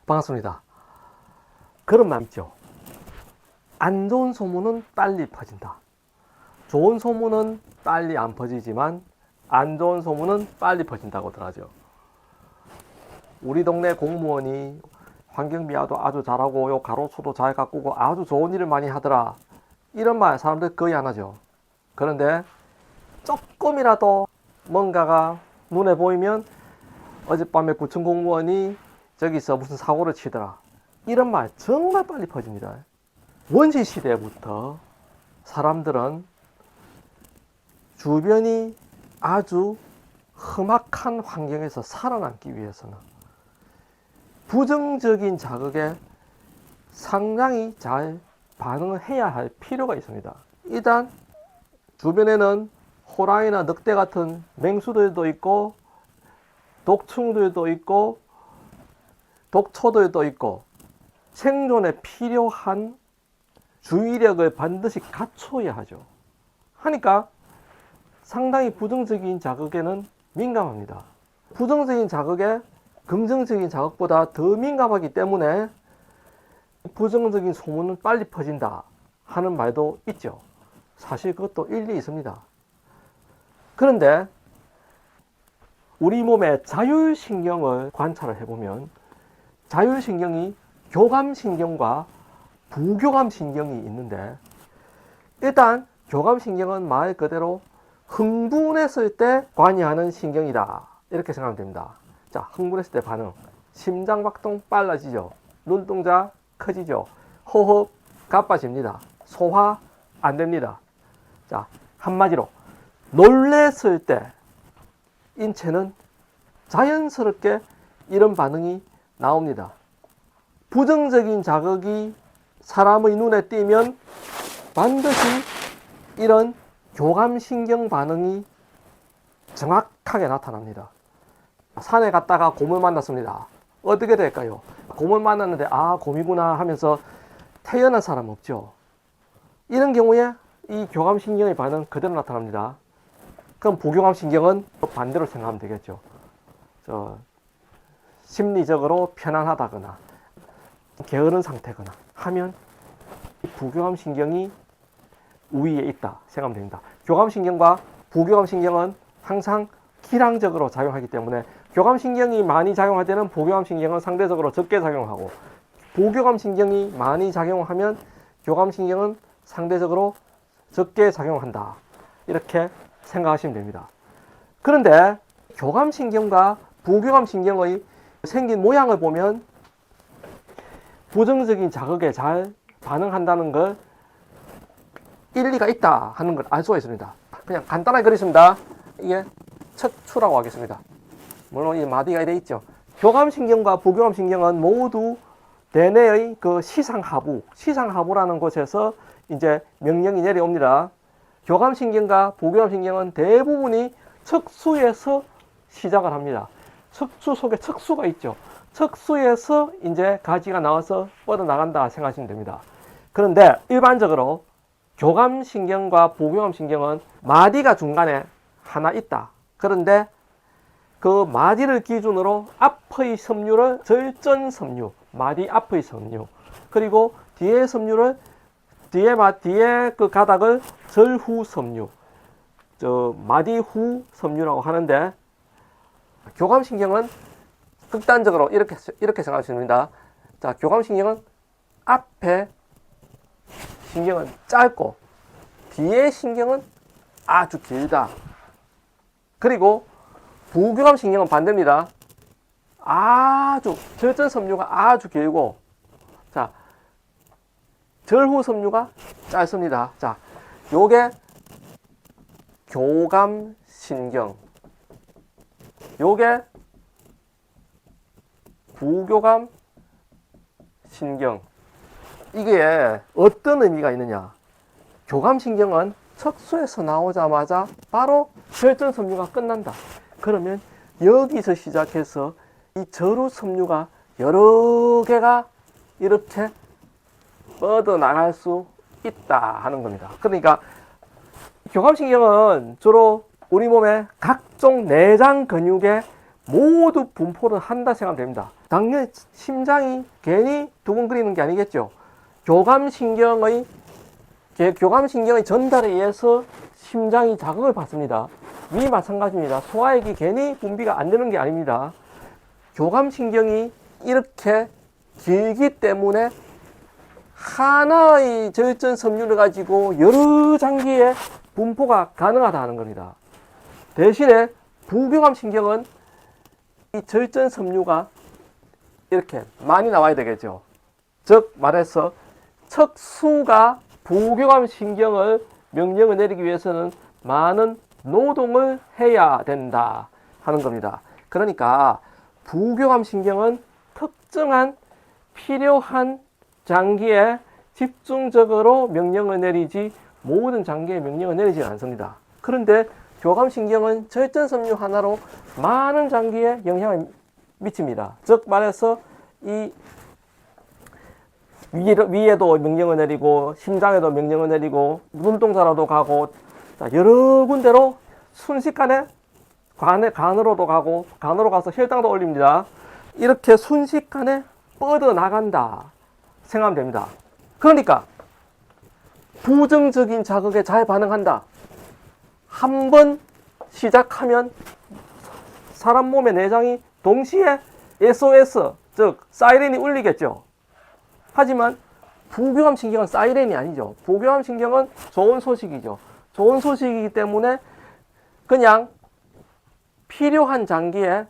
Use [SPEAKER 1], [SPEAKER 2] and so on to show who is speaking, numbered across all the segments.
[SPEAKER 1] 반갑습니다. 그런 말 있죠. 안 좋은 소문은 빨리 퍼진다. 좋은 소문은 빨리 안 퍼지지만 안 좋은 소문은 빨리 퍼진다고 하죠. 우리 동네 공무원이 환경미화도 아주 잘하고 요 가로수도 잘 가꾸고 아주 좋은 일을 많이 하더라. 이런 말 사람들 거의 안 하죠. 그런데 조금이라도 뭔가가 눈에 보이면 어젯밤에 구청 공무원이 저기서 무슨 사고를 치더라. 이런 말 정말 빨리 퍼집니다. 원시 시대부터 사람들은 주변이 아주 험악한 환경에서 살아남기 위해서는 부정적인 자극에 상당히 잘 반응을 해야 할 필요가 있습니다. 일단 주변에는 호랑이나 늑대 같은 맹수들도 있고 독충들도 있고 독초들도 있고 생존에 필요한 주의력을 반드시 갖춰야 하죠. 하니까 상당히 부정적인 자극에는 민감합니다. 부정적인 자극에 긍정적인 자극보다 더 민감하기 때문에 부정적인 소문은 빨리 퍼진다 하는 말도 있죠. 사실 그것도 일리 있습니다. 그런데 우리 몸의 자율신경을 관찰을 해보면 자율신경이 교감신경과 부교감신경이 있는데, 일단 교감신경은 말 그대로 흥분했을 때 관여하는 신경이다 이렇게 생각하면 됩니다. 자, 흥분했을 때 반응, 심장박동 빨라지죠, 눈동자 커지죠, 호흡 가빠집니다, 소화 안 됩니다. 자, 한마디로 놀랬을 때 인체는 자연스럽게 이런 반응이 나옵니다. 부정적인 자극이 사람의 눈에 띄면 반드시 이런 교감신경 반응이 정확하게 나타납니다. 산에 갔다가 곰을 만났습니다. 어떻게 될까요? 곰을 만났는데 아, 곰이구나 하면서 태어난 사람 없죠. 이런 경우에 이 교감신경의 반응 그대로 나타납니다. 그럼 부교감신경은 반대로 생각하면 되겠죠. 심리적으로 편안하다거나 게으른 상태거나 하면 부교감신경이 우위에 있다 생각하면 됩니다. 교감신경과 부교감신경은 항상 기량적으로 작용하기 때문에 교감신경이 많이 작용할 때는 부교감신경은 상대적으로 적게 작용하고, 부교감신경이 많이 작용하면 교감신경은 상대적으로 적게 작용한다 이렇게 생각하시면 됩니다. 그런데 교감신경과 부교감신경의 생긴 모양을 보면 부정적인 자극에 잘 반응한다는 걸 일리가 있다 하는 걸 알 수가 있습니다. 그냥 간단하게 그리겠습니다. 이게 척추라고 하겠습니다. 물론 이 마디가 되어 있죠. 교감신경과 부교감신경은 모두 대뇌의 그 시상하부라는 곳에서 이제 명령이 내려옵니다. 교감신경과 부교감신경은 대부분이 척수에서 시작을 합니다. 척추 속에 척수가 있죠. 척수에서 이제 가지가 나와서 뻗어나간다 생각하시면 됩니다. 그런데 일반적으로 교감신경과 부교감신경은 마디가 중간에 하나 있다. 그런데 그 마디를 기준으로 앞의 섬유를 절전섬유, 마디 앞의 섬유, 그리고 뒤의 섬유를 뒤에 그 가닥을 절후섬유, 마디 후 섬유라고 하는데, 교감신경은 극단적으로 이렇게 생각하시면 됩니다. 자, 교감신경은 앞에 신경은 짧고 뒤에 신경은 아주 길다. 그리고 부교감신경은 반대입니다. 아주 절전섬유가 아주 길고, 자, 절후섬유가 짧습니다. 자, 요게 교감신경, 요게 부교감신경. 이게 어떤 의미가 있느냐? 교감신경은 척수에서 나오자마자 바로 절전섬유가 끝난다. 그러면 여기서 시작해서 이 절후섬유가 여러 개가 이렇게 뻗어나갈 수 있다 하는 겁니다. 그러니까 교감신경은 주로 우리 몸의 각종 내장 근육에 모두 분포를 한다 생각하면 됩니다. 당연히 심장이 괜히 두근거리는 게 아니겠죠. 교감신경의 전달에 의해서 심장이 자극을 받습니다. 위 마찬가지입니다. 소화액이 괜히 분비가 안 되는 게 아닙니다. 교감신경이 이렇게 길기 때문에 하나의 저혈전 섬유를 가지고 여러 장기에 분포가 가능하다는 겁니다. 대신에 부교감신경은 이 저혈전 섬유가 이렇게 많이 나와야 되겠죠. 즉 말해서 척수가 부교감신경을 명령을 내리기 위해서는 많은 노동을 해야 된다 하는 겁니다. 그러니까 부교감신경은 특정한 필요한 장기에 집중적으로 명령을 내리지 모든 장기에 명령을 내리지 않습니다. 그런데 교감신경은 저혈전 섬유 하나로 많은 장기에 영향을 미칩니다. 즉 말해서 이 위에도 명령을 내리고 심장에도 명령을 내리고 눈동자로도 가고 여러 군데로 순식간에 간으로도 가고 간으로 가서 혈당도 올립니다. 이렇게 순식간에 뻗어나간다 생각하면 됩니다. 그러니까 부정적인 자극에 잘 반응한다. 한 번 시작하면 사람 몸의 내장이 동시에 SOS, 즉 사이렌이 울리겠죠. 하지만 부교감신경은 사이렌이 아니죠. 부교감신경은 좋은 소식이죠. 좋은 소식이기 때문에 그냥 필요한 장기에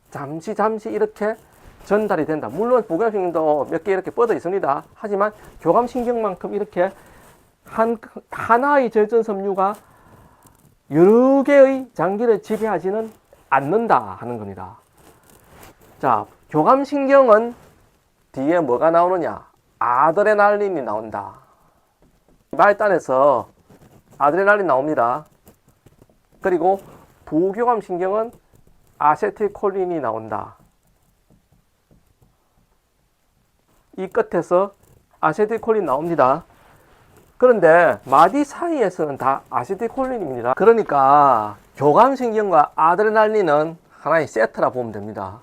[SPEAKER 1] 잠시 이렇게 전달이 된다. 물론 부교감신경도 몇 개 이렇게 뻗어 있습니다. 하지만 교감신경만큼 이렇게 하나의 저혈전 섬유가 여러 개의 장기를 지배하지는 않는다 하는 겁니다. 자, 교감신경은 뒤에 뭐가 나오느냐? 아드레날린이 나온다. 말단에서 아드레날린 나옵니다. 그리고 부교감신경은 아세틸콜린이 나온다. 이 끝에서 아세틸콜린 나옵니다. 그런데 마디 사이에서는 다 아세틸콜린입니다. 그러니까 교감신경과 아드레날린은 하나의 세트라 보면 됩니다.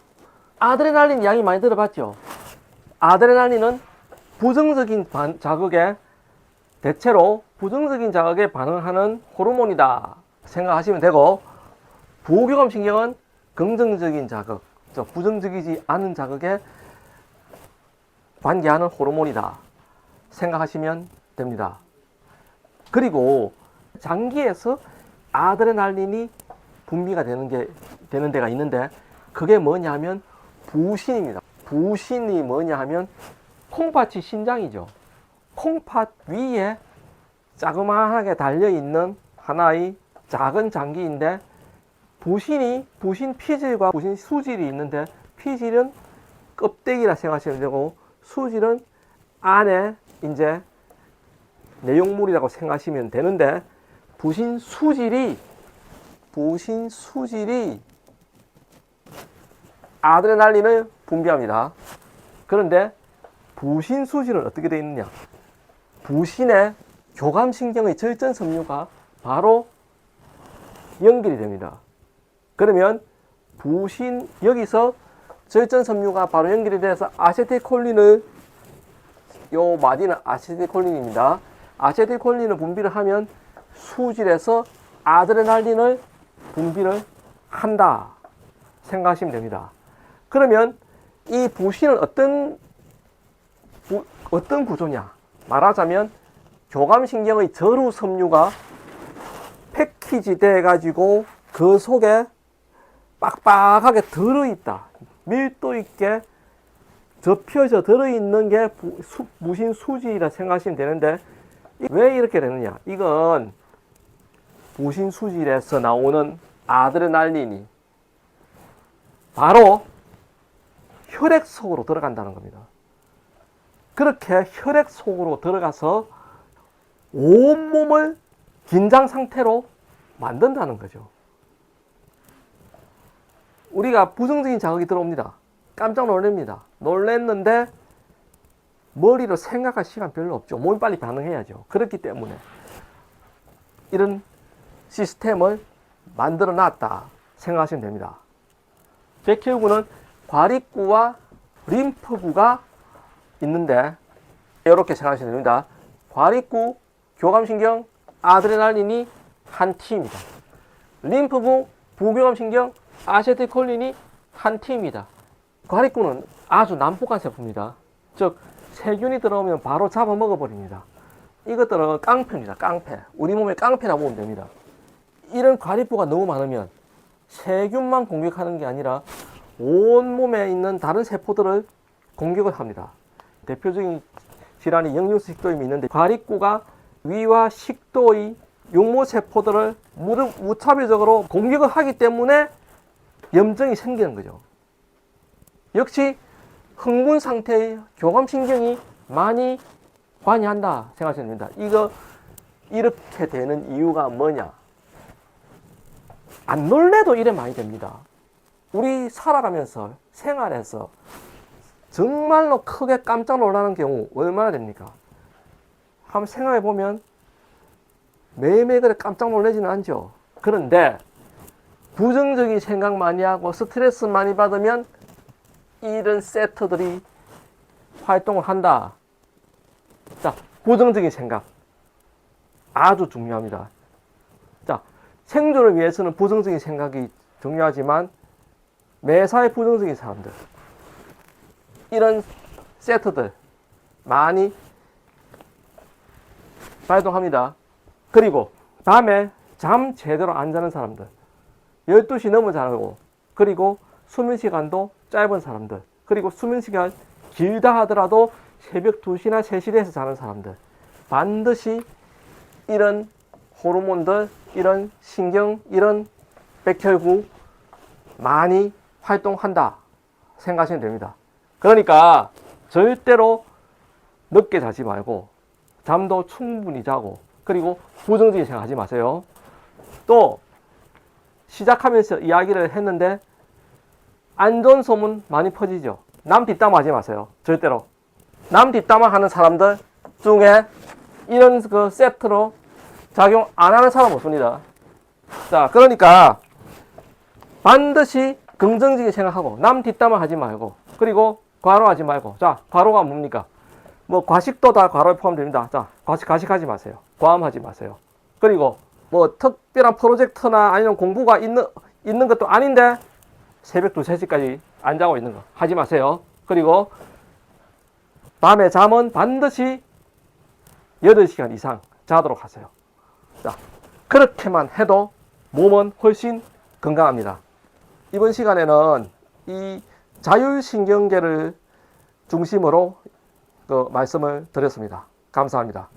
[SPEAKER 1] 아드레날린 양이 많이 들어봤죠? 아드레날린은 부정적인 자극에 대체로 부정적인 자극에 반응하는 호르몬이다 생각하시면 되고, 부교감신경은 긍정적인 자극, 부정적이지 않은 자극에 관계하는 호르몬이다 생각하시면 됩니다. 그리고 장기에서 아드레날린이 분비가 되는 데가 있는데, 그게 뭐냐 하면 부신입니다. 부신이 뭐냐 하면 콩팥이 신장이죠. 콩팥 위에 자그마하게 달려있는 하나의 작은 장기인데, 부신 피질과 부신 수질이 있는데, 피질은 껍데기라 생각하시면 되고 수질은 안에 이제 내용물이라고 생각하시면 되는데, 부신 수질이 아드레날린을 분비합니다. 그런데 부신 수질은 어떻게 되어 있느냐? 부신에 교감신경의 저혈전 섬유가 바로 연결이 됩니다. 그러면 여기서 저혈전 섬유가 바로 연결이 돼서 아세틸콜린을, 요 마디는 아세틸콜린입니다. 아세틸콜린을 분비를 하면 수질에서 아드레날린을 분비를 한다 생각하시면 됩니다. 그러면 이 부신은 어떤 구조냐? 말하자면 교감신경의 저루 섬유가 패키지 돼 가지고 그 속에 빡빡하게 들어있다. 밀도 있게 접혀져 들어있는 게 부신 수질이라 생각하시면 되는데, 왜 이렇게 되느냐? 이건 부신 수질에서 나오는 아드레날린이 바로 혈액 속으로 들어간다는 겁니다. 그렇게 혈액 속으로 들어가서 온몸을 긴장 상태로 만든다는 거죠. 우리가 부정적인 자극이 들어옵니다. 깜짝 놀랍니다. 놀랐는데 머리로 생각할 시간 별로 없죠. 몸이 빨리 반응해야죠. 그렇기 때문에 이런 시스템을 만들어 놨다 생각하시면 됩니다. 백혈구는 과립구와 림프구가 있는데 이렇게 생각하시면 됩니다. 과립구, 교감신경, 아드레날린이 한 팀입니다. 림프구, 부교감신경, 아세틸콜린이 한 팀입니다. 과립구는 아주 난폭한 세포입니다. 즉 세균이 들어오면 바로 잡아먹어 버립니다. 이것들은 깡패입니다. 깡패. 우리 몸의 깡패라고 보면 됩니다. 이런 과립구가 너무 많으면 세균만 공격하는 게 아니라 온 몸에 있는 다른 세포들을 공격을 합니다. 대표적인 질환이 역류식도염이 있는데 과립구가 위와 식도의 육모세포들을 무차별적으로 공격을 하기 때문에 염증이 생기는 거죠. 역시 흥분 상태의 교감신경이 많이 관여한다 생각하시면 됩니다. 이렇게 되는 이유가 뭐냐? 안 놀래도 이래 많이 됩니다. 우리 살아가면서 생활에서 정말로 크게 깜짝 놀라는 경우 얼마나 됩니까? 한번 생각해 보면 매일매일 그래 깜짝 놀라지는 않죠. 그런데 부정적인 생각 많이 하고 스트레스 많이 받으면 이런 세트들이 활동을 한다. 자, 부정적인 생각 아주 중요합니다. 자, 생존을 위해서는 부정적인 생각이 중요하지만 매사에 부정적인 사람들 이런 세트들 많이 발동합니다. 그리고 밤에 잠 제대로 안 자는 사람들 12시 넘어 자고 그리고 수면 시간도 짧은 사람들 그리고 수면 시간 길다 하더라도 새벽 2시나 3시 돼서 자는 사람들 반드시 이런 호르몬들 이런 신경 이런 백혈구 많이 활동한다 생각하시면 됩니다. 그러니까 절대로 늦게 자지 말고 잠도 충분히 자고 그리고 부정적인 생각 하지 마세요. 또 시작하면서 이야기를 했는데 안 좋은 소문 많이 퍼지죠. 남 뒷담화 하지 마세요. 절대로. 남 뒷담화 하는 사람들 중에 이런 그 세트로 작용 안 하는 사람 없습니다. 자, 그러니까 반드시 긍정적인 생각하고 남 뒷담화 하지 말고 그리고 과로하지 말고. 자, 과로가 뭡니까? 뭐 과식도 다 과로에 포함됩니다. 자, 과식하지 마세요. 과음하지 마세요. 그리고 뭐 특별한 프로젝트나 아니면 공부가 있는 것도 아닌데 새벽 2, 3시까지 안 자고 있는 거 하지 마세요. 그리고 밤에 잠은 반드시 8시간 이상 자도록 하세요. 자, 그렇게만 해도 몸은 훨씬 건강합니다. 이번 시간에는 이 자율신경계를 중심으로 말씀을 드렸습니다. 감사합니다.